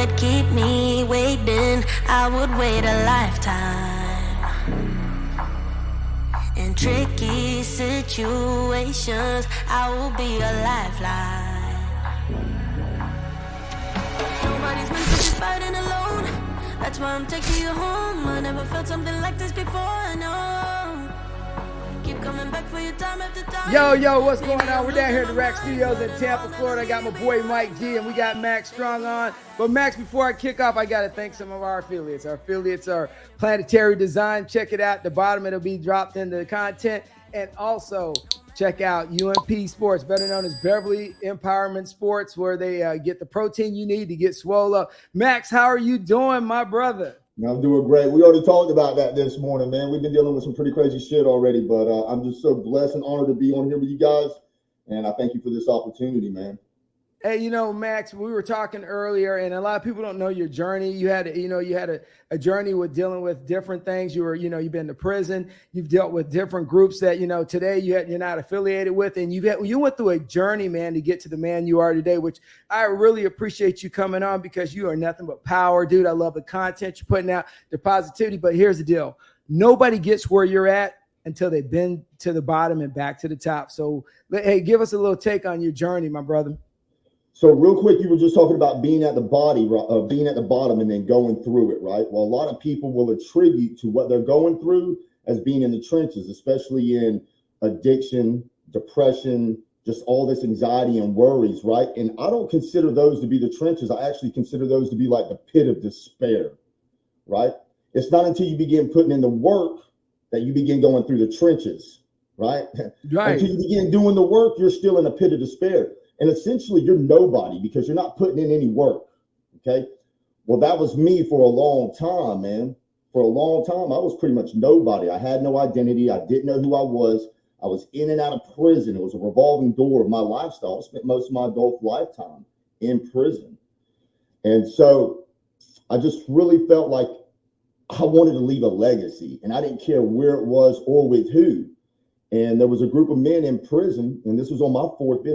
would keep me waiting, I would wait a lifetime. In tricky situations, I will be a lifeline. Nobody's meant to be fighting alone. That's why I'm taking you home. I never felt something like this before, I know. Keep coming back for your time after time. Yo, what's going on? We're down here at the Rack Studios in Tampa, Florida. I got my boy Mike G, and we got Max Strong on. But Max, before I kick off, I got to thank some of our affiliates. Our affiliates are Planetary Design. Check it out. At the bottom, it'll be dropped into the content. And also, check out UMP Sports, better known as Beverly Empowerment Sports, where they get the protein you need to get swole up. Max, how are you doing, my brother? I'm doing great. We already talked about that this morning, man. We've been dealing with some pretty crazy shit already, but I'm just so blessed and honored to be on here with you guys. And I thank you for this opportunity, man. Hey, Max, we were talking earlier, and a lot of people don't know your journey. You had a journey with dealing with different things. You've been to prison. You've dealt with different groups that, today you're not affiliated with, and you went through a journey, man, to get to the man you are today, which I really appreciate you coming on because you are nothing but power, dude. I love the content you're putting out, the positivity, but here's the deal. Nobody gets where you're at until they've been to the bottom and back to the top. So, hey, give us a little take on your journey, my brother. So real quick, you were just talking about being at the bottom and then going through it, right? Well, a lot of people will attribute to what they're going through as being in the trenches, especially in addiction, depression, just all this anxiety and worries, right? And I don't consider those to be the trenches. I actually consider those to be like the pit of despair, right? It's not until you begin putting in the work that you begin going through the trenches, right? Right. Until you begin doing the work, you're still in a pit of despair. And essentially, you're nobody because you're not putting in any work, okay? Well, that was me for a long time, man. For a long time, I was pretty much nobody. I had no identity. I didn't know who I was. I was in and out of prison. It was a revolving door of my lifestyle. I spent most of my adult lifetime in prison. And so I just really felt like I wanted to leave a legacy, and I didn't care where it was or with who. And there was a group of men in prison, and this was on my fourth bid.